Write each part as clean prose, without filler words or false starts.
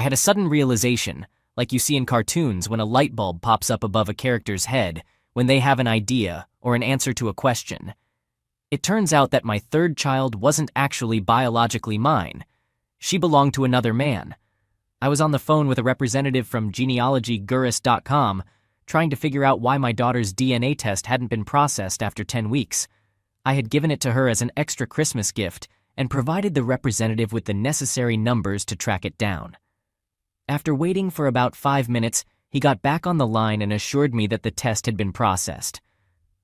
had a sudden realization, like you see in cartoons when a light bulb pops up above a character's head when they have an idea or an answer to a question. It turns out that my third child wasn't actually biologically mine. She belonged to another man. I was on the phone with a representative from genealogygurus.com trying to figure out why my daughter's DNA test hadn't been processed after 10 weeks. I had given it to her as an extra Christmas gift and provided the representative with the necessary numbers to track it down. After waiting for about 5 minutes, he got back on the line and assured me that the test had been processed.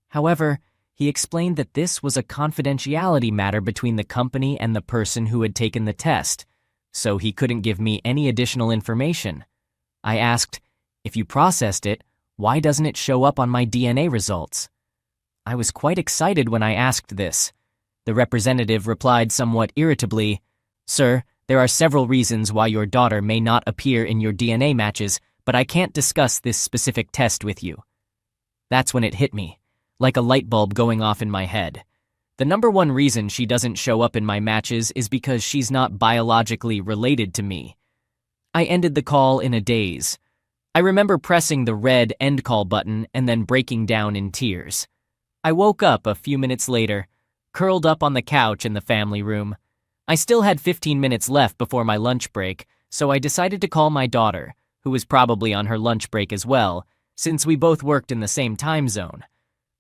However, he explained that this was a confidentiality matter between the company and the person who had taken the test, so he couldn't give me any additional information. I asked, "If you processed it, why doesn't it show up on my DNA results?" I was quite excited when I asked this. The representative replied somewhat irritably, "Sir, there are several reasons why your daughter may not appear in your DNA matches, but I can't discuss this specific test with you." That's when it hit me, like a light bulb going off in my head. The number one reason she doesn't show up in my matches is because she's not biologically related to me. I ended the call in a daze. I remember pressing the red end call button and then breaking down in tears. I woke up a few minutes later, curled up on the couch in the family room. I still had 15 minutes left before my lunch break, so I decided to call my daughter, who was probably on her lunch break as well, since we both worked in the same time zone.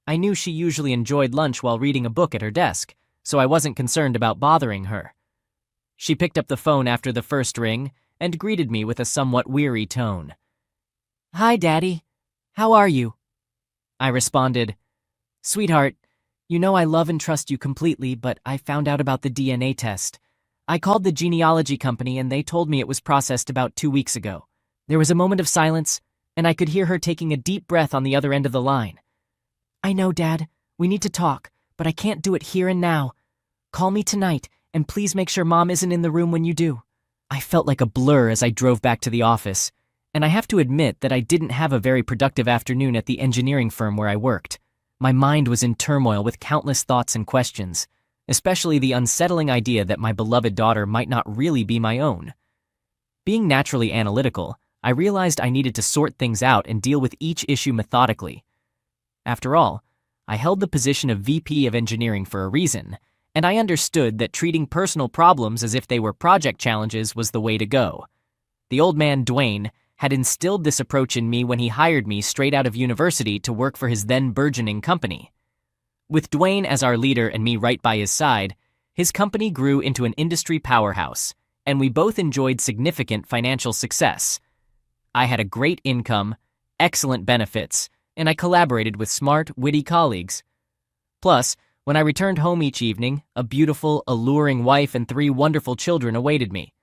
I knew she usually enjoyed lunch while reading a book at her desk, so I wasn't concerned about bothering her. She picked up the phone after the first ring and greeted me with a somewhat weary tone. "Hi, Daddy. How are you?" I responded, "Sweetheart, you know I love and trust you completely, but I found out about the DNA test. I called the genealogy company and they told me it was processed about 2 weeks ago." There was a moment of silence, and I could hear her taking a deep breath on the other end of the line. "I know, Dad. We need to talk, but I can't do it here and now. Call me tonight, and please make sure Mom isn't in the room when you do." I felt like a blur as I drove back to the office, and I have to admit that I didn't have a very productive afternoon at the engineering firm where I worked. My mind was in turmoil with countless thoughts and questions, especially the unsettling idea that my beloved daughter might not really be my own. Being naturally analytical, I realized I needed to sort things out and deal with each issue methodically. After all, I held the position of VP of engineering for a reason, and I understood that treating personal problems as if they were project challenges was the way to go. The old man, Dwayne, had instilled this approach in me when he hired me straight out of university to work for his then burgeoning company. With Dwayne as our leader and me right by his side, his company grew into an industry powerhouse, and we both enjoyed significant financial success. I had a great income, excellent benefits, and I collaborated with smart, witty colleagues. Plus, when I returned home each evening, a beautiful, alluring wife and 3 wonderful children awaited me.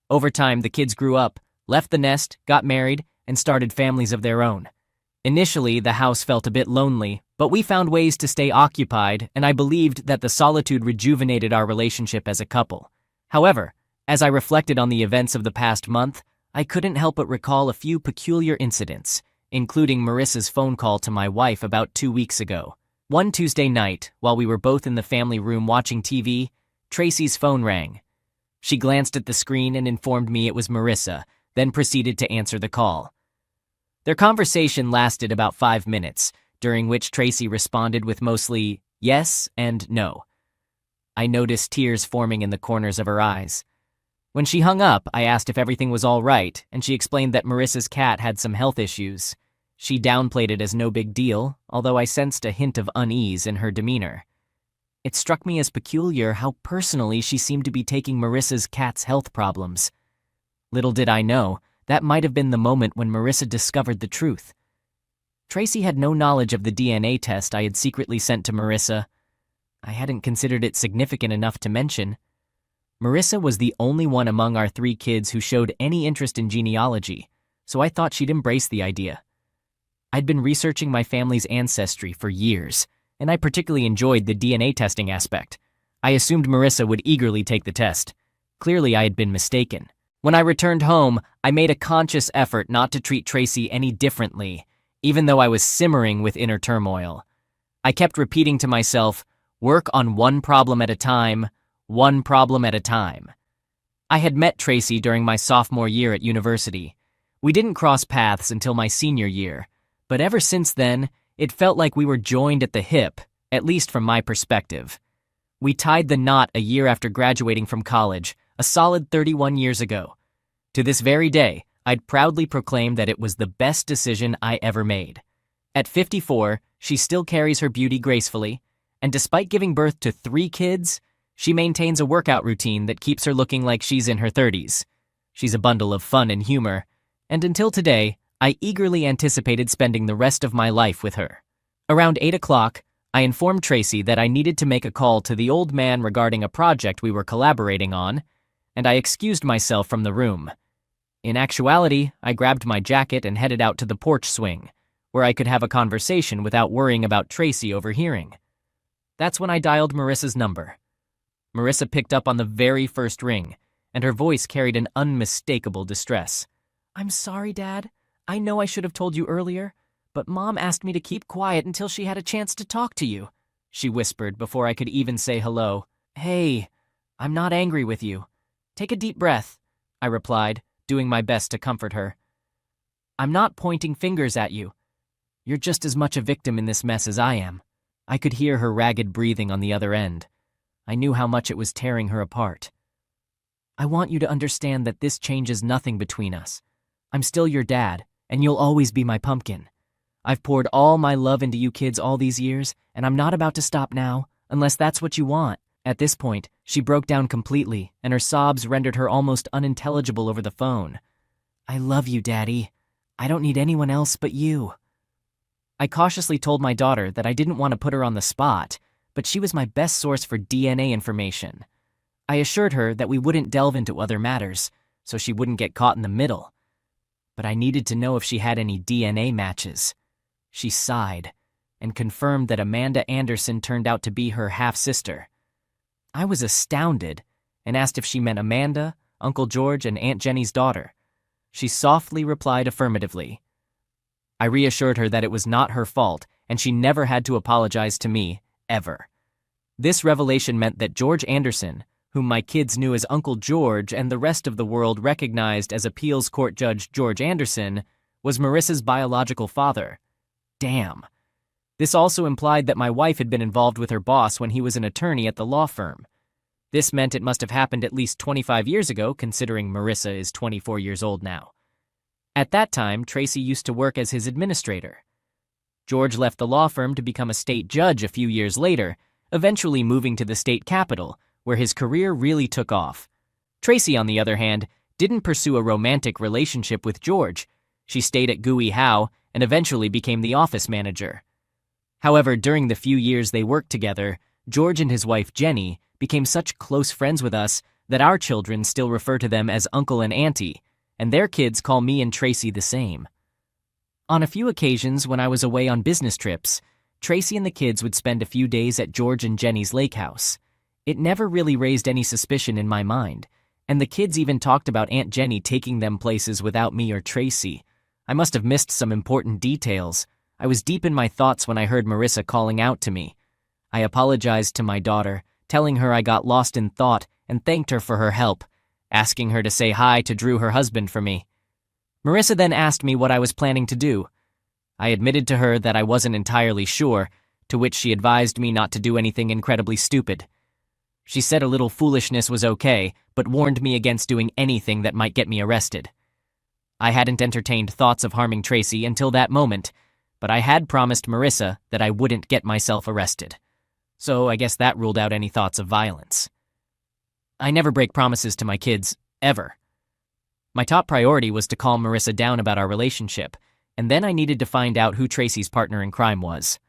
Over time, the kids grew up, left the nest, got married, and started families of their own. Initially, the house felt a bit lonely, but we found ways to stay occupied, and I believed that the solitude rejuvenated our relationship as a couple. However, as I reflected on the events of the past month, I couldn't help but recall a few peculiar incidents, including Marissa's phone call to my wife about 2 weeks ago. One Tuesday night, while we were both in the family room watching TV, Tracy's phone rang. She glanced at the screen and informed me it was Marissa, then proceeded to answer the call. Their conversation lasted about 5 minutes, during which Tracy responded with mostly yes and no. I noticed tears forming in the corners of her eyes. When she hung up, I asked if everything was all right, and she explained that Marissa's cat had some health issues. She downplayed it as no big deal, although I sensed a hint of unease in her demeanor. It struck me as peculiar how personally she seemed to be taking Marissa's cat's health problems. Little did I know, that might have been the moment when Marissa discovered the truth. Tracy had no knowledge of the DNA test I had secretly sent to Marissa. I hadn't considered it significant enough to mention. Marissa was the only one among our 3 kids who showed any interest in genealogy, so I thought she'd embrace the idea. I'd been researching my family's ancestry for years, and I particularly enjoyed the DNA testing aspect. I assumed Marissa would eagerly take the test. Clearly, I had been mistaken. When I returned home, I made a conscious effort not to treat Tracy any differently, even though I was simmering with inner turmoil. I kept repeating to myself, work on one problem at a time, one problem at a time. I had met Tracy during my sophomore year at university. We didn't cross paths until my senior year, but ever since then, it felt like we were joined at the hip, at least from my perspective. We tied the knot a year after graduating from college, a solid 31 years ago. To this very day, I'd proudly proclaim that it was the best decision I ever made. At 54, she still carries her beauty gracefully, and despite giving birth to 3 kids, she maintains a workout routine that keeps her looking like she's in her 30s. She's a bundle of fun and humor, and until today, I eagerly anticipated spending the rest of my life with her. Around 8 o'clock, I informed Tracy that I needed to make a call to the old man regarding a project we were collaborating on, and I excused myself from the room. In actuality, I grabbed my jacket and headed out to the porch swing, where I could have a conversation without worrying about Tracy overhearing. That's when I dialed Marissa's number. Marissa picked up on the very first ring, and her voice carried an unmistakable distress. "I'm sorry, Dad. I know I should have told you earlier, but Mom asked me to keep quiet until she had a chance to talk to you," she whispered before I could even say hello. "Hey, I'm not angry with you. Take a deep breath," I replied, doing my best to comfort her. "I'm not pointing fingers at you. You're just as much a victim in this mess as I am." I could hear her ragged breathing on the other end. I knew how much it was tearing her apart. "I want you to understand that this changes nothing between us. I'm still your dad, and you'll always be my pumpkin. I've poured all my love into you kids all these years, and I'm not about to stop now, unless that's what you want." At this point, she broke down completely, and her sobs rendered her almost unintelligible over the phone. "I love you, Daddy. I don't need anyone else but you." I cautiously told my daughter that I didn't want to put her on the spot, but she was my best source for DNA information. I assured her that we wouldn't delve into other matters, so she wouldn't get caught in the middle. But I needed to know if she had any DNA matches. She sighed and confirmed that Amanda Anderson turned out to be her half-sister. I was astounded and asked if she meant Amanda, Uncle George, and Aunt Jenny's daughter. She softly replied affirmatively. I reassured her that it was not her fault, and she never had to apologize to me, ever. This revelation meant that George Anderson, whom my kids knew as Uncle George and the rest of the world recognized as appeals court judge George Anderson, was Marissa's biological father. Damn. This also implied that my wife had been involved with her boss when he was an attorney at the law firm. This meant it must have happened at least 25 years ago, considering Marissa is 24 years old now. At that time, Tracy used to work as his administrator. George left the law firm to become a state judge a few years later, eventually moving to the state capital, where his career really took off. Tracy, on the other hand, didn't pursue a romantic relationship with George. She stayed at Gooey Howe and eventually became the office manager. However, during the few years they worked together, George and his wife Jenny became such close friends with us that our children still refer to them as Uncle and Auntie, and their kids call me and Tracy the same. On a few occasions when I was away on business trips, Tracy and the kids would spend a few days at George and Jenny's lake house. It never really raised any suspicion in my mind, and the kids even talked about Aunt Jenny taking them places without me or Tracy. I must have missed some important details. I was deep in my thoughts when I heard Marissa calling out to me. I apologized to my daughter, telling her I got lost in thought and thanked her for her help, asking her to say hi to Drew, her husband, for me. Marissa then asked me what I was planning to do. I admitted to her that I wasn't entirely sure, to which she advised me not to do anything incredibly stupid. She said a little foolishness was okay, but warned me against doing anything that might get me arrested. I hadn't entertained thoughts of harming Tracy until that moment, but I had promised Marissa that I wouldn't get myself arrested. So I guess that ruled out any thoughts of violence. I never break promises to my kids, ever. My top priority was to calm Marissa down about our relationship, and then I needed to find out who Tracy's partner in crime was.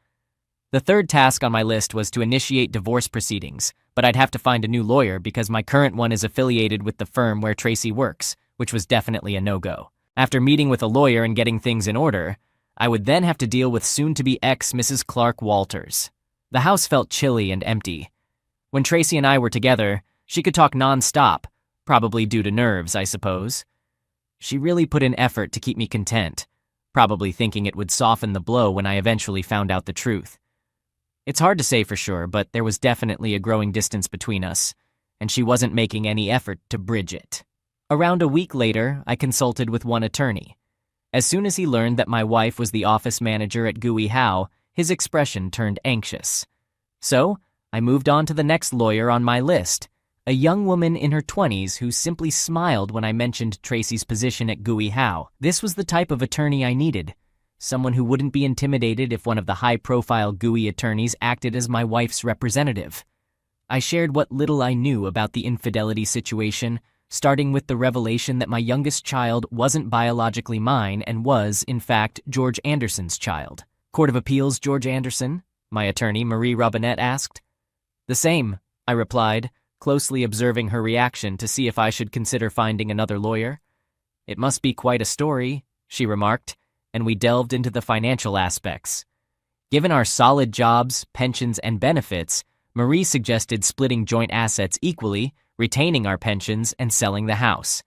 The third task on my list was to initiate divorce proceedings, but I'd have to find a new lawyer because my current one is affiliated with the firm where Tracy works, which was definitely a no-go. After meeting with a lawyer and getting things in order, I would then have to deal with soon-to-be ex Mrs. Clark Walters. The house felt chilly and empty. When Tracy and I were together, she could talk non-stop, probably due to nerves, I suppose. She really put in effort to keep me content, probably thinking it would soften the blow when I eventually found out the truth. It's hard to say for sure, but there was definitely a growing distance between us, and she wasn't making any effort to bridge it. Around a week later, I consulted with one attorney. As soon as he learned that my wife was the office manager at Gui Hao, his expression turned anxious. So, I moved on to the next lawyer on my list, a young woman in her 20s who simply smiled when I mentioned Tracy's position at Gui Hao. This was the type of attorney I needed, someone who wouldn't be intimidated if one of the high-profile Gui attorneys acted as my wife's representative. I shared what little I knew about the infidelity situation, starting with the revelation that my youngest child wasn't biologically mine and was, in fact, George Anderson's child. Court of Appeals, George Anderson? My attorney, Marie Robinette, asked. The same, I replied, closely observing her reaction to see if I should consider finding another lawyer. It must be quite a story, she remarked, and we delved into the financial aspects. Given our solid jobs, pensions, and benefits, Marie suggested splitting joint assets equally, retaining our pensions, and selling the house.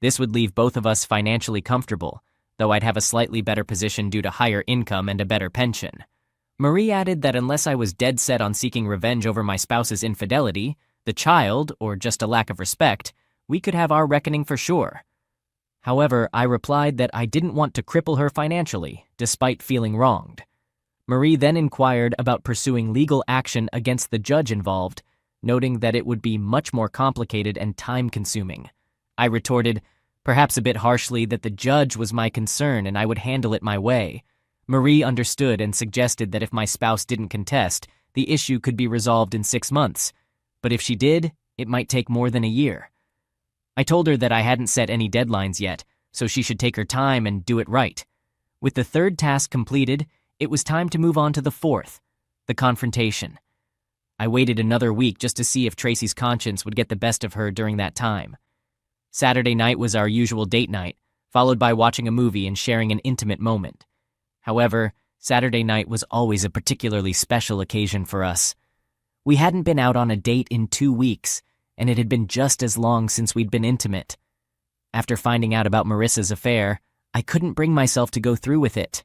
This would leave both of us financially comfortable, though I'd have a slightly better position due to higher income and a better pension. Marie added that unless I was dead set on seeking revenge over my spouse's infidelity, the child, or just a lack of respect, we could have our reckoning for sure. However, I replied that I didn't want to cripple her financially, despite feeling wronged. Marie then inquired about pursuing legal action against the judge involved, noting that it would be much more complicated and time-consuming. I retorted, perhaps a bit harshly, that the judge was my concern and I would handle it my way. Marie understood and suggested that if my spouse didn't contest, the issue could be resolved in 6 months. But if she did, it might take more than a year. I told her that I hadn't set any deadlines yet, so she should take her time and do it right. With the third task completed, it was time to move on to the fourth, the confrontation. I waited another week just to see if Tracy's conscience would get the best of her during that time. Saturday night was our usual date night, followed by watching a movie and sharing an intimate moment. However, Saturday night was always a particularly special occasion for us. We hadn't been out on a date in 2 weeks, and it had been just as long since we'd been intimate. After finding out about Marissa's affair, I couldn't bring myself to go through with it.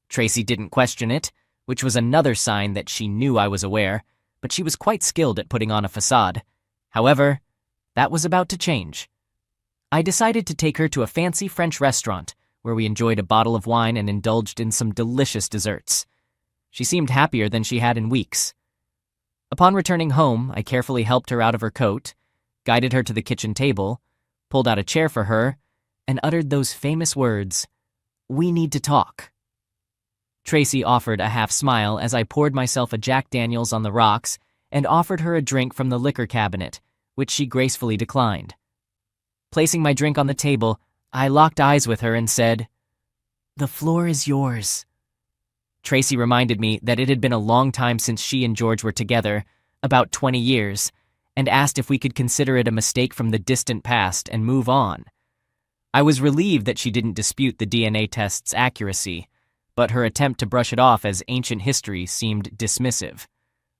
Tracy didn't question it, which was another sign that she knew I was aware, but she was quite skilled at putting on a facade. However, that was about to change. I decided to take her to a fancy French restaurant, where we enjoyed a bottle of wine and indulged in some delicious desserts. She seemed happier than she had in weeks. Upon returning home, I carefully helped her out of her coat, guided her to the kitchen table, pulled out a chair for her, and uttered those famous words, "We need to talk." Tracy offered a half smile as I poured myself a Jack Daniels on the rocks and offered her a drink from the liquor cabinet, which she gracefully declined. Placing my drink on the table, I locked eyes with her and said, "The floor is yours." Tracy reminded me that it had been a long time since she and George were together, about 20 years, and asked if we could consider it a mistake from the distant past and move on. I was relieved that she didn't dispute the DNA test's accuracy, but her attempt to brush it off as ancient history seemed dismissive.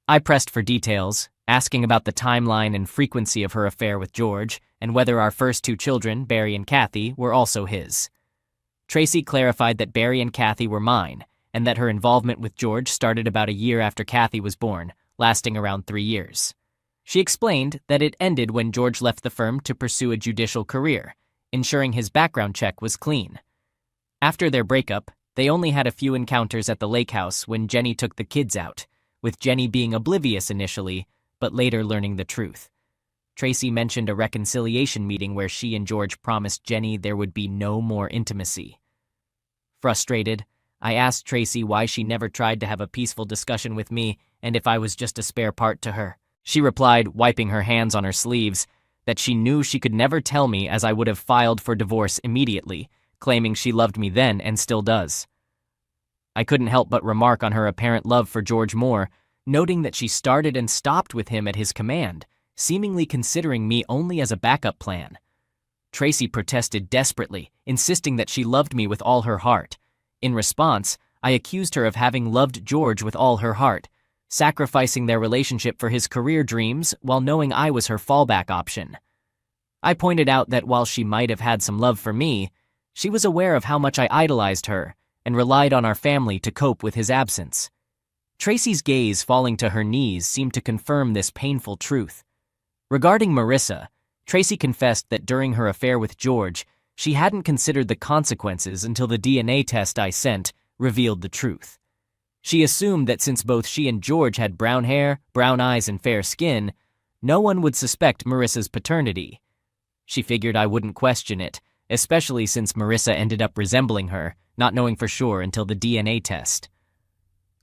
I pressed for details, asking about the timeline and frequency of her affair with George, and whether our first 2 children, Barry and Kathy, were also his. Tracy clarified that Barry and Kathy were mine, and that her involvement with George started about a year after Kathy was born, lasting around 3 years. She explained that it ended when George left the firm to pursue a judicial career, ensuring his background check was clean. After their breakup, they only had a few encounters at the lake house when Jenny took the kids out, with Jenny being oblivious initially, but later learning the truth. Tracy mentioned a reconciliation meeting where she and George promised Jenny there would be no more intimacy. Frustrated, I asked Tracy why she never tried to have a peaceful discussion with me and if I was just a spare part to her. She replied, wiping her hands on her sleeves, that she knew she could never tell me as I would have filed for divorce immediately, claiming she loved me then and still does. I couldn't help but remark on her apparent love for George Moore, noting that she started and stopped with him at his command, seemingly considering me only as a backup plan. Tracy protested desperately, insisting that she loved me with all her heart. In response, I accused her of having loved George with all her heart, sacrificing their relationship for his career dreams while knowing I was her fallback option. I pointed out that while she might have had some love for me, she was aware of how much I idolized her and relied on our family to cope with his absence. Tracy's gaze falling to her knees seemed to confirm this painful truth. Regarding Marissa, Tracy confessed that during her affair with George, she hadn't considered the consequences until the DNA test I sent revealed the truth. She assumed that since both she and George had brown hair, brown eyes, and fair skin, no one would suspect Marissa's paternity. She figured I wouldn't question it, especially since Marissa ended up resembling her, not knowing for sure until the DNA test.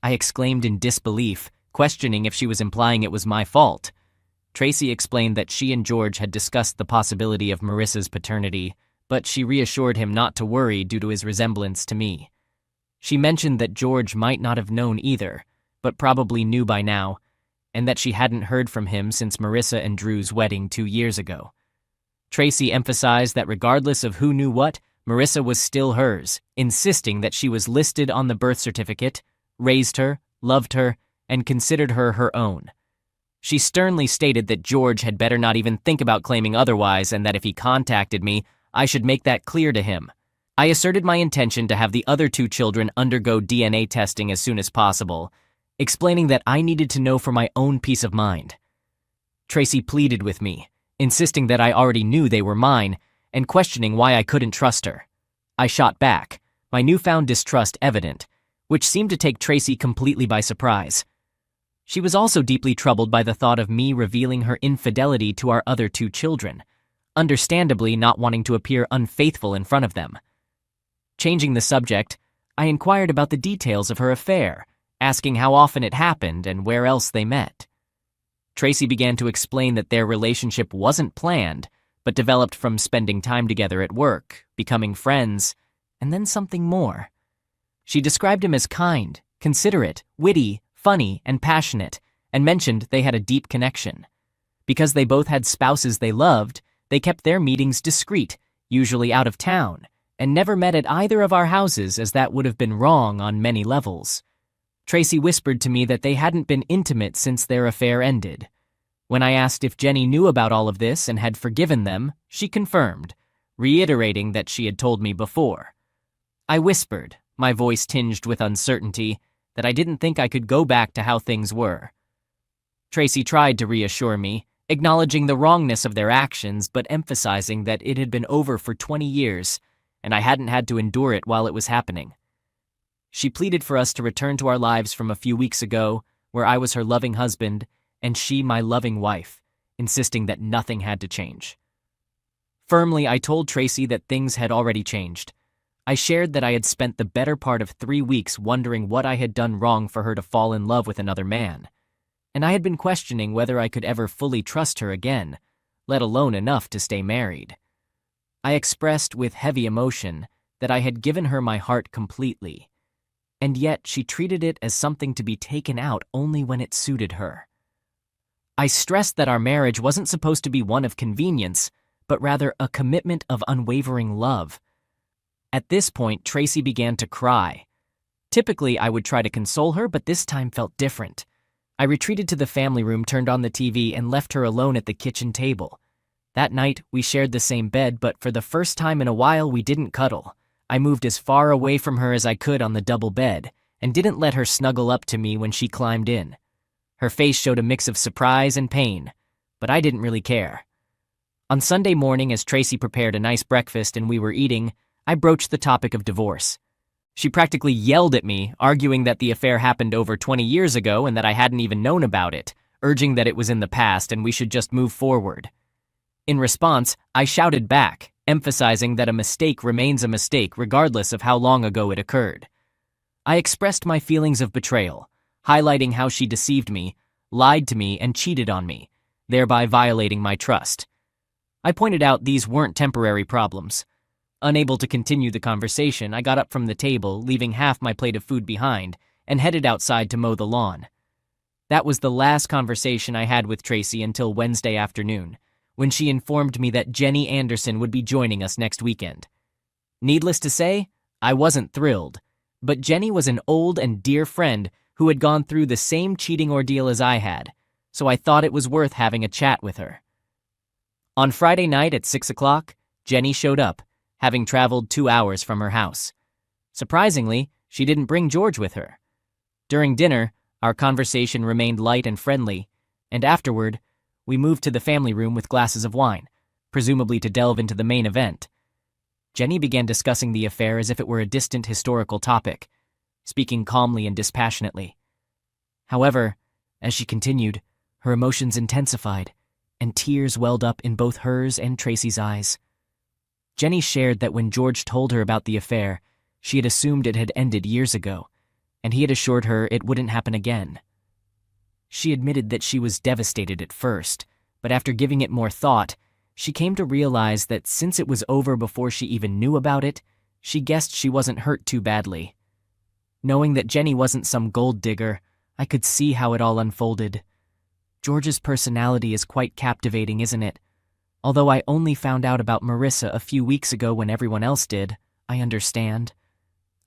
I exclaimed in disbelief, questioning if she was implying it was my fault. Tracy explained that she and George had discussed the possibility of Marissa's paternity, but she reassured him not to worry due to his resemblance to me. She mentioned that George might not have known either, but probably knew by now, and that she hadn't heard from him since Marissa and Drew's wedding 2 years ago. Tracy emphasized that regardless of who knew what, Marissa was still hers, insisting that she was listed on the birth certificate, raised her, loved her, and considered her her own. She sternly stated that George had better not even think about claiming otherwise and that if he contacted me, I should make that clear to him. I asserted my intention to have the other 2 children undergo DNA testing as soon as possible, explaining that I needed to know for my own peace of mind. Tracy pleaded with me, insisting that I already knew they were mine and questioning why I couldn't trust her. I shot back, my newfound distrust evident, which seemed to take Tracy completely by surprise. She was also deeply troubled by the thought of me revealing her infidelity to our other 2 children, understandably not wanting to appear unfaithful in front of them. Changing the subject, I inquired about the details of her affair, asking how often it happened and where else they met. Tracy began to explain that their relationship wasn't planned, but developed from spending time together at work, becoming friends, and then something more. She described him as kind, considerate, witty, funny, and passionate, and mentioned they had a deep connection. Because they both had spouses they loved, they kept their meetings discreet, usually out of town, and never met at either of our houses as that would have been wrong on many levels. Tracy whispered to me that they hadn't been intimate since their affair ended. When I asked if Jenny knew about all of this and had forgiven them, she confirmed, reiterating that she had told me before. I whispered, my voice tinged with uncertainty, that I didn't think I could go back to how things were. Tracy tried to reassure me, acknowledging the wrongness of their actions but emphasizing that it had been over for 20 years, and I hadn't had to endure it while it was happening. She pleaded for us to return to our lives from a few weeks ago, where I was her loving husband and she my loving wife, insisting that nothing had to change. Firmly, I told Tracy that things had already changed. I shared that I had spent the better part of 3 weeks wondering what I had done wrong for her to fall in love with another man, and I had been questioning whether I could ever fully trust her again, let alone enough to stay married. I expressed with heavy emotion that I had given her my heart completely, and yet she treated it as something to be taken out only when it suited her. I stressed that our marriage wasn't supposed to be one of convenience, but rather a commitment of unwavering love. At this point, Tracy began to cry. Typically, I would try to console her, but this time felt different. I retreated to the family room, turned on the TV, and left her alone at the kitchen table. That night, we shared the same bed, but for the first time in a while, we didn't cuddle. I moved as far away from her as I could on the double bed, and didn't let her snuggle up to me when she climbed in. Her face showed a mix of surprise and pain, but I didn't really care. On Sunday morning, as Tracy prepared a nice breakfast and we were eating, I broached the topic of divorce. She practically yelled at me, arguing that the affair happened over 20 years ago and that I hadn't even known about it, urging that it was in the past and we should just move forward. In response, I shouted back, emphasizing that a mistake remains a mistake regardless of how long ago it occurred. I expressed my feelings of betrayal, highlighting how she deceived me, lied to me, and cheated on me, thereby violating my trust. I pointed out these weren't temporary problems. Unable to continue the conversation, I got up from the table, leaving half my plate of food behind, and headed outside to mow the lawn. That was the last conversation I had with Tracy until Wednesday afternoon, when she informed me that Jenny Anderson would be joining us next weekend. Needless to say, I wasn't thrilled, but Jenny was an old and dear friend who had gone through the same cheating ordeal as I had, so I thought it was worth having a chat with her. On Friday night at 6 o'clock, Jenny showed up, having traveled 2 hours from her house. Surprisingly, she didn't bring George with her. During dinner, our conversation remained light and friendly, and afterward, we moved to the family room with glasses of wine, presumably to delve into the main event. Jenny began discussing the affair as if it were a distant historical topic, speaking calmly and dispassionately. However, as she continued, her emotions intensified, and tears welled up in both hers and Tracy's eyes. Jenny shared that when George told her about the affair, she had assumed it had ended years ago, and he had assured her it wouldn't happen again. She admitted that she was devastated at first, but after giving it more thought, she came to realize that since it was over before she even knew about it, she guessed she wasn't hurt too badly. Knowing that Jenny wasn't some gold digger, I could see how it all unfolded. George's personality is quite captivating, isn't it? Although I only found out about Marissa a few weeks ago when everyone else did, I understand.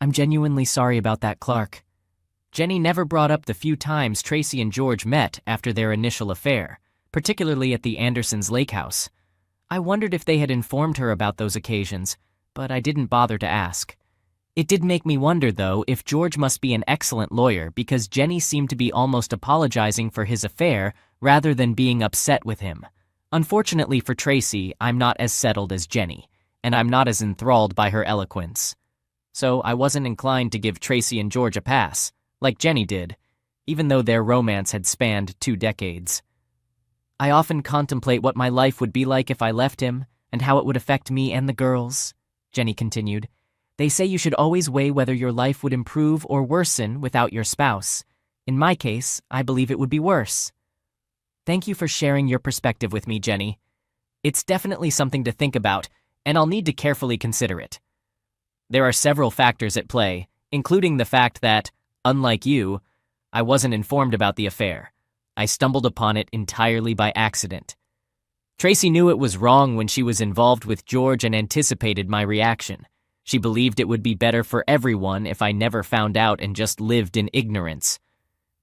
I'm genuinely sorry about that, Clark. Jenny never brought up the few times Tracy and George met after their initial affair, particularly at the Andersons' lake house. I wondered if they had informed her about those occasions, but I didn't bother to ask. It did make me wonder, though, if George must be an excellent lawyer because Jenny seemed to be almost apologizing for his affair rather than being upset with him. Unfortunately for Tracy, I'm not as settled as Jenny, and I'm not as enthralled by her eloquence. So I wasn't inclined to give Tracy and George a pass, like Jenny did, even though their romance had spanned 2 decades. I often contemplate what my life would be like if I left him, and how it would affect me and the girls, Jenny continued. They say you should always weigh whether your life would improve or worsen without your spouse. In my case, I believe it would be worse. Thank you for sharing your perspective with me, Jenny. It's definitely something to think about, and I'll need to carefully consider it. There are several factors at play, including the fact that, unlike you, I wasn't informed about the affair. I stumbled upon it entirely by accident. Tracy knew it was wrong when she was involved with George and anticipated my reaction. She believed it would be better for everyone if I never found out and just lived in ignorance.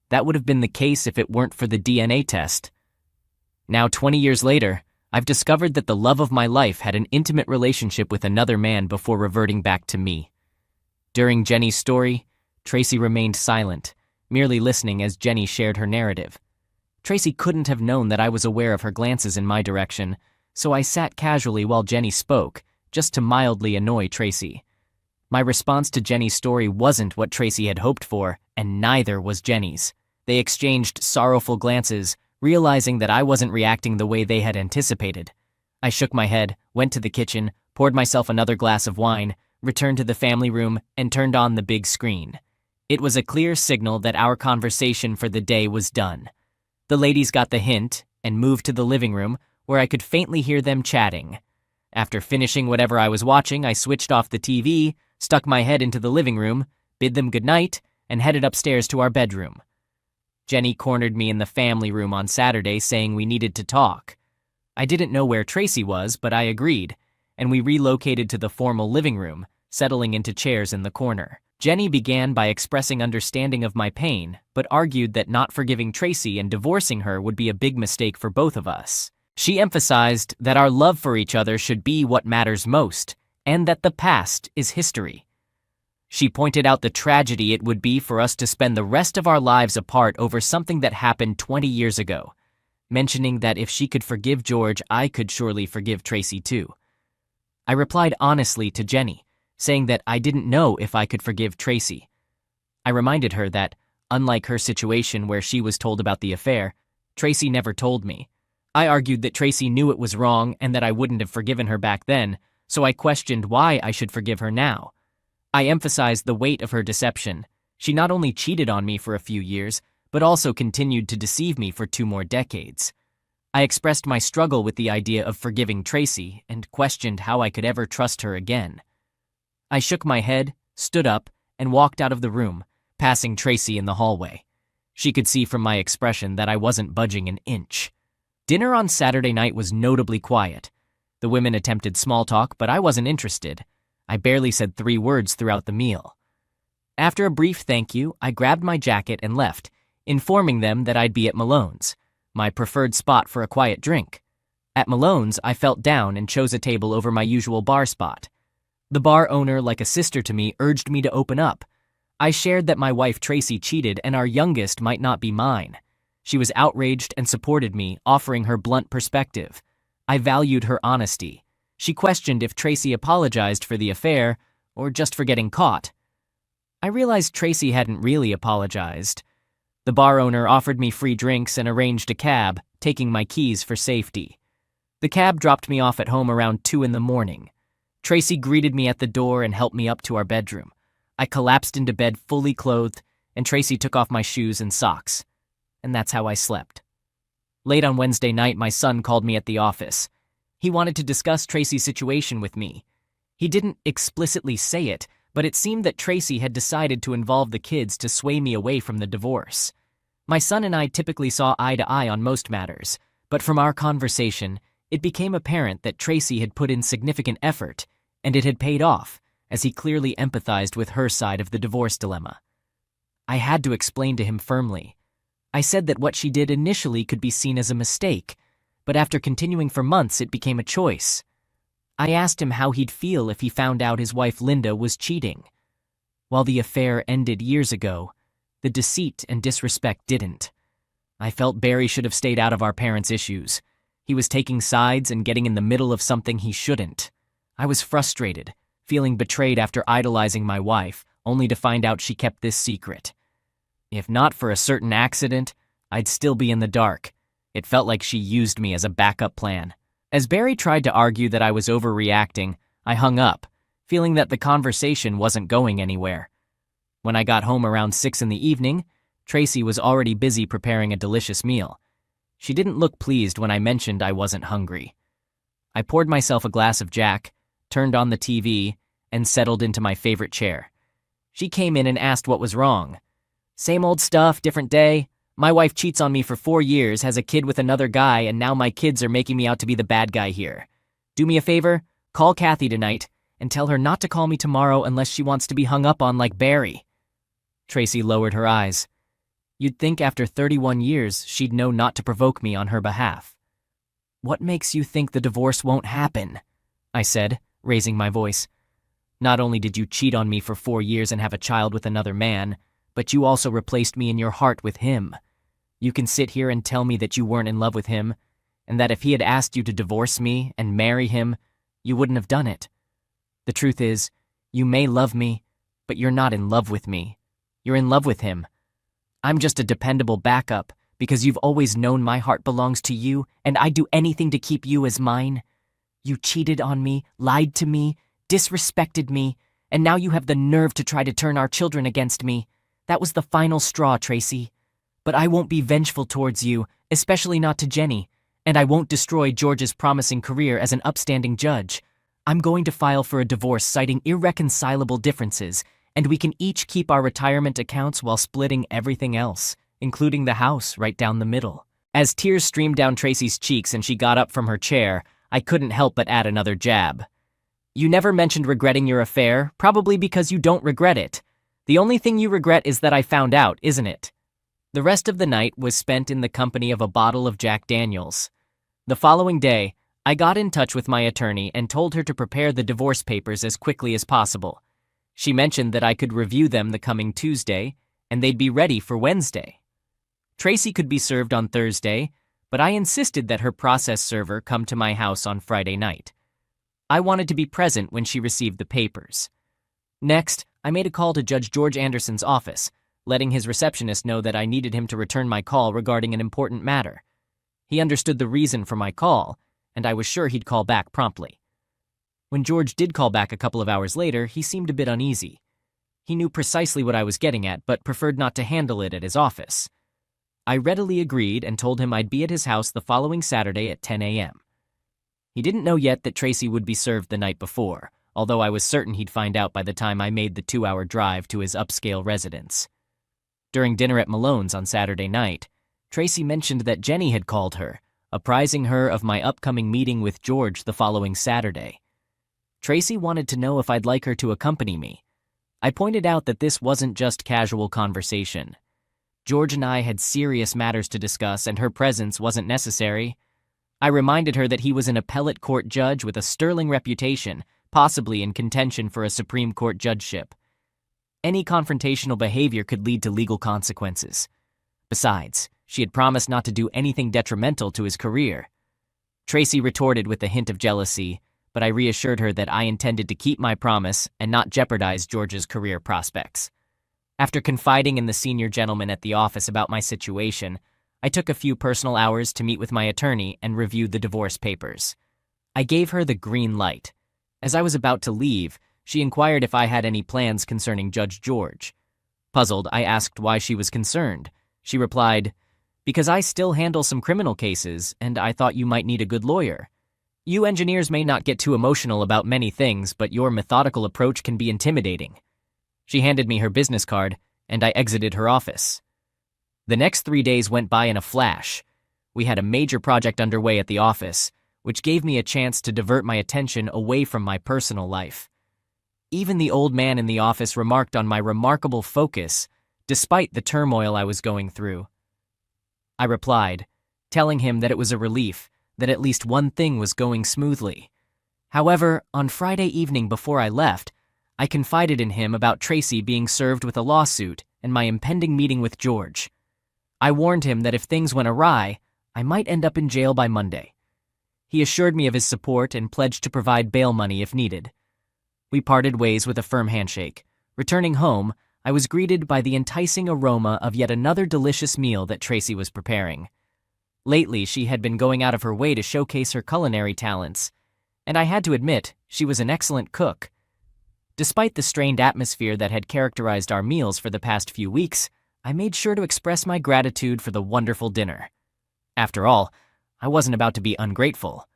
That would have been the case if it weren't for the DNA test. Now, 20 years later, I've discovered that the love of my life had an intimate relationship with another man before reverting back to me. During Jenny's story, Tracy remained silent, merely listening as Jenny shared her narrative. Tracy couldn't have known that I was aware of her glances in my direction, so I sat casually while Jenny spoke, just to mildly annoy Tracy. My response to Jenny's story wasn't what Tracy had hoped for, and neither was Jenny's. They exchanged sorrowful glances, realizing that I wasn't reacting the way they had anticipated. I shook my head, went to the kitchen, poured myself another glass of wine, returned to the family room, and turned on the big screen. It was a clear signal that our conversation for the day was done. The ladies got the hint and moved to the living room, where I could faintly hear them chatting. After finishing whatever I was watching, I switched off the TV, stuck my head into the living room, bid them goodnight, and headed upstairs to our bedroom. Jenny cornered me in the family room on Saturday, saying we needed to talk. I didn't know where Tracy was, but I agreed, and we relocated to the formal living room, settling into chairs in the corner. Jenny began by expressing understanding of my pain, but argued that not forgiving Tracy and divorcing her would be a big mistake for both of us. She emphasized that our love for each other should be what matters most, and that the past is history. She pointed out the tragedy it would be for us to spend the rest of our lives apart over something that happened 20 years ago, mentioning that if she could forgive George, I could surely forgive Tracy too. I replied honestly to Jenny, saying that I didn't know if I could forgive Tracy. I reminded her that, unlike her situation where she was told about the affair, Tracy never told me. I argued that Tracy knew it was wrong and that I wouldn't have forgiven her back then, so I questioned why I should forgive her now. I emphasized the weight of her deception. She not only cheated on me for a few years, but also continued to deceive me for 2 more decades. I expressed my struggle with the idea of forgiving Tracy and questioned how I could ever trust her again. I shook my head, stood up, and walked out of the room, passing Tracy in the hallway. She could see from my expression that I wasn't budging an inch. Dinner on Saturday night was notably quiet. The women attempted small talk, but I wasn't interested. I barely said 3 words throughout the meal. After a brief thank you, I grabbed my jacket and left, informing them that I'd be at Malone's, my preferred spot for a quiet drink. At Malone's, I felt down and chose a table over my usual bar spot. The bar owner, like a sister to me, urged me to open up. I shared that my wife Tracy cheated and our youngest might not be mine. She was outraged and supported me, offering her blunt perspective. I valued her honesty. She questioned if Tracy apologized for the affair or just for getting caught. I realized Tracy hadn't really apologized. The bar owner offered me free drinks and arranged a cab, taking my keys for safety. The cab dropped me off at home around 2 in the morning. Tracy greeted me at the door and helped me up to our bedroom. I collapsed into bed fully clothed, and Tracy took off my shoes and socks. And that's how I slept. Late on Wednesday night, my son called me at the office. He wanted to discuss Tracy's situation with me. He didn't explicitly say it, but it seemed that Tracy had decided to involve the kids to sway me away from the divorce. My son and I typically saw eye to eye on most matters, but from our conversation, it became apparent that Tracy had put in significant effort, and it had paid off, as he clearly empathized with her side of the divorce dilemma. I had to explain to him firmly. I said that what she did initially could be seen as a mistake, but after continuing for months, it became a choice. I asked him how he'd feel if he found out his wife Linda was cheating. While the affair ended years ago, the deceit and disrespect didn't. I felt Barry should have stayed out of our parents' issues. He was taking sides and getting in the middle of something he shouldn't. I was frustrated, feeling betrayed after idolizing my wife, only to find out she kept this secret. If not for a certain accident, I'd still be in the dark. It felt like she used me as a backup plan. As Barry tried to argue that I was overreacting, I hung up, feeling that the conversation wasn't going anywhere. When I got home around 6 in the evening, Tracy was already busy preparing a delicious meal. She didn't look pleased when I mentioned I wasn't hungry. I poured myself a glass of Jack, turned on the TV, and settled into my favorite chair. She came in and asked what was wrong. Same old stuff, different day. My wife cheats on me for 4 years, has a kid with another guy, and now my kids are making me out to be the bad guy here. Do me a favor, call Kathy tonight, and tell her not to call me tomorrow unless she wants to be hung up on like Barry. Tracy lowered her eyes. You'd think after 31 years she'd know not to provoke me on her behalf. What makes you think the divorce won't happen? I said, raising my voice. Not only did you cheat on me for 4 years and have a child with another man, but you also replaced me in your heart with him. You can sit here and tell me that you weren't in love with him, and that if he had asked you to divorce me and marry him, you wouldn't have done it. The truth is, you may love me, but you're not in love with me. You're in love with him. I'm just a dependable backup because you've always known my heart belongs to you and I'd do anything to keep you as mine. You cheated on me, lied to me, disrespected me, and now you have the nerve to try to turn our children against me. That was the final straw, Tracy. But I won't be vengeful towards you, especially not to Jenny, and I won't destroy George's promising career as an upstanding judge. I'm going to file for a divorce citing irreconcilable differences, and we can each keep our retirement accounts while splitting everything else, including the house right down the middle. As tears streamed down Tracy's cheeks and she got up from her chair, I couldn't help but add another jab. You never mentioned regretting your affair, probably because you don't regret it. The only thing you regret is that I found out, isn't it? The rest of the night was spent in the company of a bottle of Jack Daniels. The following day, I got in touch with my attorney and told her to prepare the divorce papers as quickly as possible. She mentioned that I could review them the coming Tuesday, and they'd be ready for Wednesday. Tracy could be served on Thursday, but I insisted that her process server come to my house on Friday night. I wanted to be present when she received the papers. Next, I made a call to Judge George Anderson's office, letting his receptionist know that I needed him to return my call regarding an important matter. He understood the reason for my call, and I was sure he'd call back promptly. When George did call back a couple of hours later, he seemed a bit uneasy. He knew precisely what I was getting at, but preferred not to handle it at his office. I readily agreed and told him I'd be at his house the following Saturday at 10 a.m. He didn't know yet that Tracy would be served the night before, although I was certain he'd find out by the time I made the 2-hour drive to his upscale residence. During dinner at Malone's on Saturday night, Tracy mentioned that Jenny had called her, apprising her of my upcoming meeting with George the following Saturday. Tracy wanted to know if I'd like her to accompany me. I pointed out that this wasn't just casual conversation. George and I had serious matters to discuss, and her presence wasn't necessary. I reminded her that he was an appellate court judge with a sterling reputation, possibly in contention for a Supreme Court judgeship. Any confrontational behavior could lead to legal consequences. Besides, she had promised not to do anything detrimental to his career. Tracy retorted with a hint of jealousy, but I reassured her that I intended to keep my promise and not jeopardize George's career prospects. After confiding in the senior gentleman at the office about my situation, I took a few personal hours to meet with my attorney and review the divorce papers. I gave her the green light. As I was about to leave, she inquired if I had any plans concerning Judge George. Puzzled, I asked why she was concerned. She replied, "Because I still handle some criminal cases, and I thought you might need a good lawyer. You engineers may not get too emotional about many things, but your methodical approach can be intimidating." She handed me her business card, and I exited her office. The next 3 days went by in a flash. We had a major project underway at the office, which gave me a chance to divert my attention away from my personal life. Even the old man in the office remarked on my remarkable focus, despite the turmoil I was going through. I replied, telling him that it was a relief that at least one thing was going smoothly. However, on Friday evening before I left, I confided in him about Tracy being served with a lawsuit and my impending meeting with George. I warned him that if things went awry, I might end up in jail by Monday. He assured me of his support and pledged to provide bail money if needed. We parted ways with a firm handshake. Returning home, I was greeted by the enticing aroma of yet another delicious meal that Tracy was preparing. Lately, she had been going out of her way to showcase her culinary talents, and I had to admit she was an excellent cook. Despite the strained atmosphere that had characterized our meals for the past few weeks, I made sure to express my gratitude for the wonderful dinner. After all, I wasn't about to be ungrateful.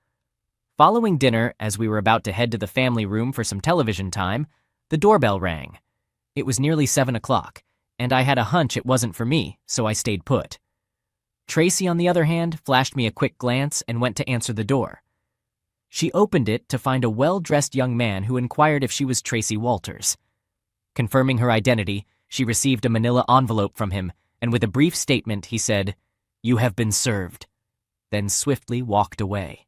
Following dinner, as we were about to head to the family room for some television time, the doorbell rang. It was nearly 7 o'clock, and I had a hunch it wasn't for me, so I stayed put. Tracy, on the other hand, flashed me a quick glance and went to answer the door. She opened it to find a well-dressed young man who inquired if she was Tracy Walters. Confirming her identity, she received a manila envelope from him, and with a brief statement, he said, "You have been served," then swiftly walked away.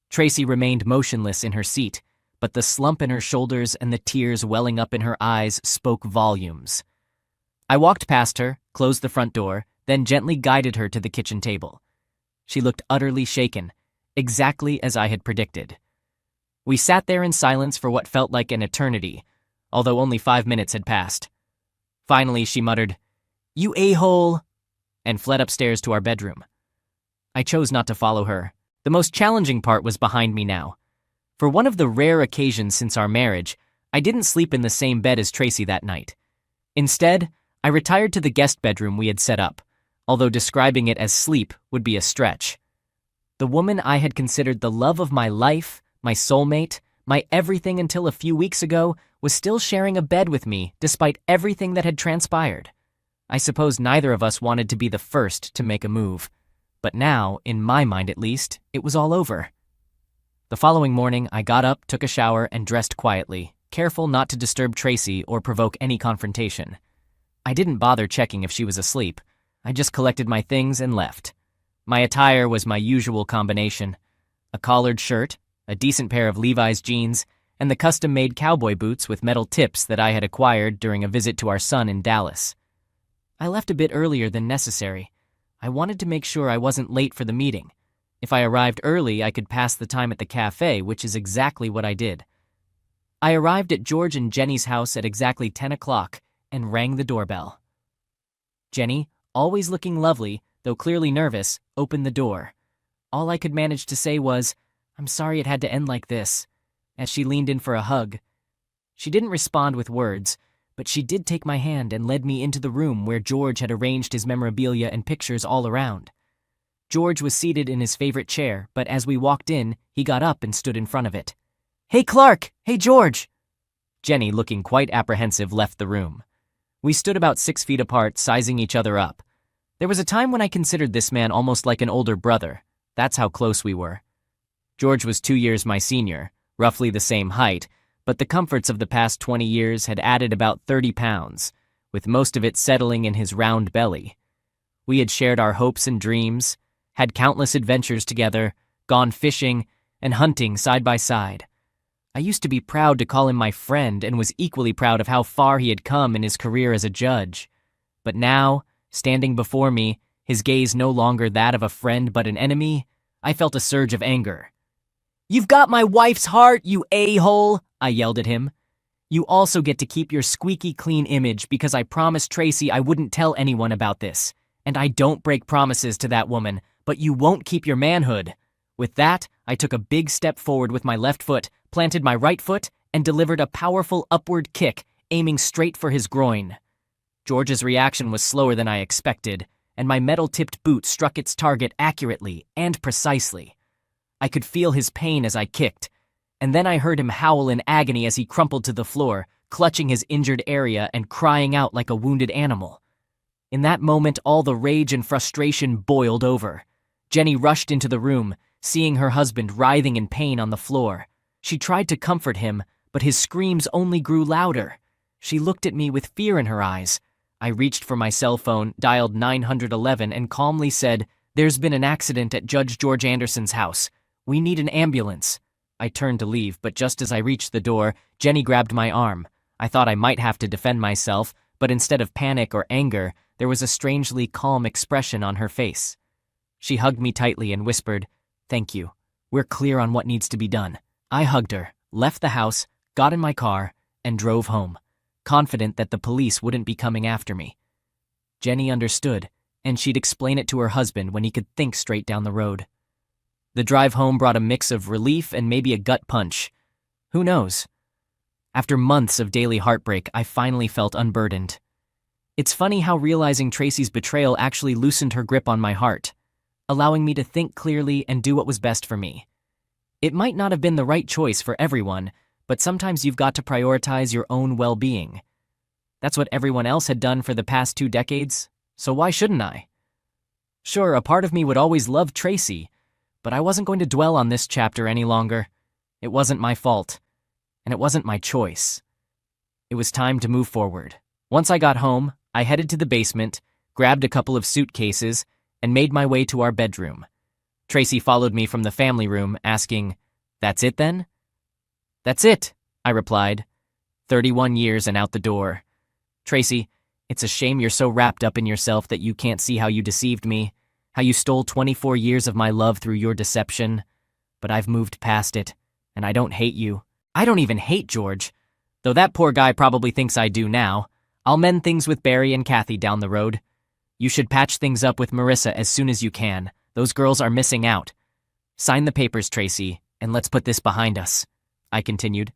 Tracy remained motionless in her seat, but the slump in her shoulders and the tears welling up in her eyes spoke volumes. I walked past her, closed the front door, then gently guided her to the kitchen table. She looked utterly shaken, exactly as I had predicted. We sat there in silence for what felt like an eternity, although only 5 minutes had passed. Finally, she muttered, "You a-hole," and fled upstairs to our bedroom. I chose not to follow her. The most challenging part was behind me now. For one of the rare occasions since our marriage, I didn't sleep in the same bed as Tracy that night. Instead, I retired to the guest bedroom we had set up, although describing it as sleep would be a stretch. The woman I had considered the love of my life, my soulmate, my everything until a few weeks ago, was still sharing a bed with me despite everything that had transpired. I suppose neither of us wanted to be the first to make a move. But now, in my mind at least, it was all over. The following morning, I got up, took a shower, and dressed quietly, careful not to disturb Tracy or provoke any confrontation. I didn't bother checking if she was asleep. I just collected my things and left. My attire was my usual combination: a collared shirt, a decent pair of Levi's jeans, and the custom-made cowboy boots with metal tips that I had acquired during a visit to our son in Dallas. I left a bit earlier than necessary. I wanted to make sure I wasn't late for the meeting. If I arrived early, I could pass the time at the cafe, which is exactly what I did. I arrived at George and Jenny's house at exactly 10 o'clock and rang the doorbell. Jenny, always looking lovely, though clearly nervous, opened the door. All I could manage to say was, "I'm sorry it had to end like this," as she leaned in for a hug. She didn't respond with words, but she did take my hand and led me into the room where George had arranged his memorabilia and pictures all around. George was seated in his favorite chair, but as we walked in, he got up and stood in front of it. "Hey, Clark! Hey, George!" Jenny, looking quite apprehensive, left the room. We stood about 6 feet apart, sizing each other up. There was a time when I considered this man almost like an older brother. That's how close we were. George was 2 years my senior, roughly the same height, but the comforts of the past 20 years had added about 30 pounds, with most of it settling in his round belly. We had shared our hopes and dreams, had countless adventures together, gone fishing and hunting side by side. I used to be proud to call him my friend and was equally proud of how far he had come in his career as a judge. But now, standing before me, his gaze no longer that of a friend but an enemy, I felt a surge of anger. "You've got my wife's heart, you a-hole!" I yelled at him. "You also get to keep your squeaky clean image because I promised Tracy I wouldn't tell anyone about this. And I don't break promises to that woman, but you won't keep your manhood." With that, I took a big step forward with my left foot, planted my right foot, and delivered a powerful upward kick, aiming straight for his groin. George's reaction was slower than I expected, and my metal-tipped boot struck its target accurately and precisely. I could feel his pain as I kicked, and then I heard him howl in agony as he crumpled to the floor, clutching his injured area and crying out like a wounded animal. In that moment, all the rage and frustration boiled over. Jenny rushed into the room, seeing her husband writhing in pain on the floor. She tried to comfort him, but his screams only grew louder. She looked at me with fear in her eyes. I reached for my cell phone, dialed 911, and calmly said, "There's been an accident at Judge George Anderson's house. We need an ambulance." I turned to leave, but just as I reached the door, Jenny grabbed my arm. I thought I might have to defend myself, but instead of panic or anger, there was a strangely calm expression on her face. She hugged me tightly and whispered, "Thank you. We're clear on what needs to be done." I hugged her, left the house, got in my car, and drove home, confident that the police wouldn't be coming after me. Jenny understood, and she'd explain it to her husband when he could think straight down the road. The drive home brought a mix of relief and maybe a gut punch. Who knows? After months of daily heartbreak, I finally felt unburdened. It's funny how realizing Tracy's betrayal actually loosened her grip on my heart, allowing me to think clearly and do what was best for me. It might not have been the right choice for everyone, but sometimes you've got to prioritize your own well-being. That's what everyone else had done for the past 2 decades, so why shouldn't I? Sure, a part of me would always love Tracy, but I wasn't going to dwell on this chapter any longer. It wasn't my fault, and it wasn't my choice. It was time to move forward. Once I got home, I headed to the basement, grabbed a couple of suitcases, and made my way to our bedroom. Tracy followed me from the family room, asking, "That's it then?" "That's it," I replied. 31 years and out the door. "Tracy, it's a shame you're so wrapped up in yourself that you can't see how you deceived me, how you stole 24 years of my love through your deception. But I've moved past it, and I don't hate you. I don't even hate George, though that poor guy probably thinks I do now. I'll mend things with Barry and Kathy down the road. You should patch things up with Marissa as soon as you can. Those girls are missing out. Sign the papers, Tracy, and let's put this behind us," I continued.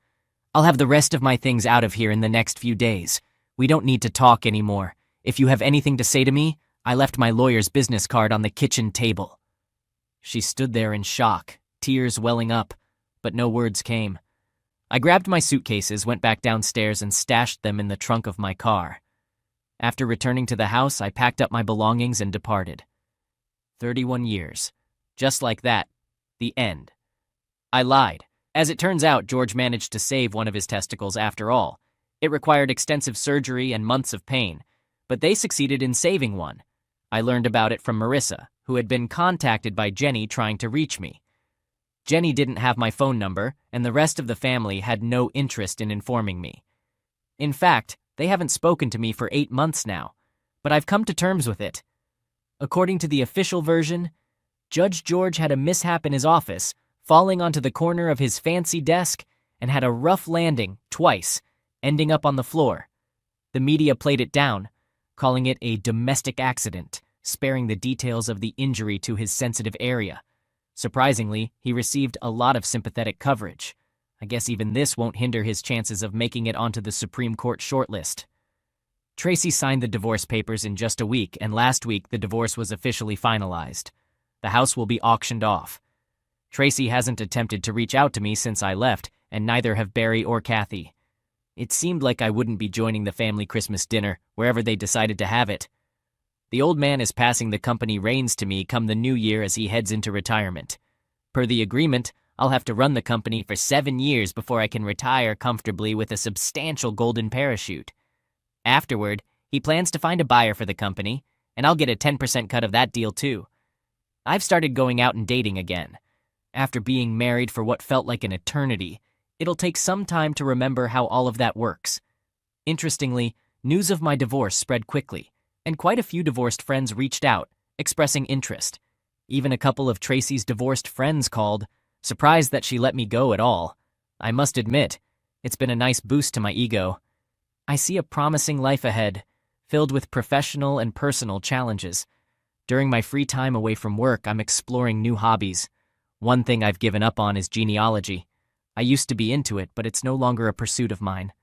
"I'll have the rest of my things out of here in the next few days. We don't need to talk anymore. If you have anything to say to me, I left my lawyer's business card on the kitchen table." She stood there in shock, tears welling up, but no words came. I grabbed my suitcases, went back downstairs, and stashed them in the trunk of my car. After returning to the house, I packed up my belongings and departed. 31 years. Just like that. The end. I lied. As it turns out, George managed to save one of his testicles after all. It required extensive surgery and months of pain, but they succeeded in saving one. I learned about it from Marissa, who had been contacted by Jenny trying to reach me. Jenny didn't have my phone number, and the rest of the family had no interest in informing me. In fact, they haven't spoken to me for 8 months now, but I've come to terms with it. According to the official version, Judge George had a mishap in his office, falling onto the corner of his fancy desk, and had a rough landing twice, ending up on the floor. The media played it down, calling it a domestic accident, sparing the details of the injury to his sensitive area. Surprisingly, he received a lot of sympathetic coverage. I guess even this won't hinder his chances of making it onto the Supreme Court shortlist. Tracy signed the divorce papers in just a week, and last week the divorce was officially finalized. The house will be auctioned off. Tracy hasn't attempted to reach out to me since I left, and neither have Barry or Kathy. It seemed like I wouldn't be joining the family Christmas dinner, wherever they decided to have it. The old man is passing the company reins to me come the new year as he heads into retirement. Per the agreement, I'll have to run the company for 7 years before I can retire comfortably with a substantial golden parachute. Afterward, he plans to find a buyer for the company, and I'll get a 10% cut of that deal too. I've started going out and dating again. After being married for what felt like an eternity, it'll take some time to remember how all of that works. Interestingly, news of my divorce spread quickly, and quite a few divorced friends reached out, expressing interest. Even a couple of Tracy's divorced friends called, surprised that she let me go at all. I must admit, it's been a nice boost to my ego. I see a promising life ahead, filled with professional and personal challenges. During my free time away from work, I'm exploring new hobbies. One thing I've given up on is genealogy. I used to be into it, but it's no longer a pursuit of mine.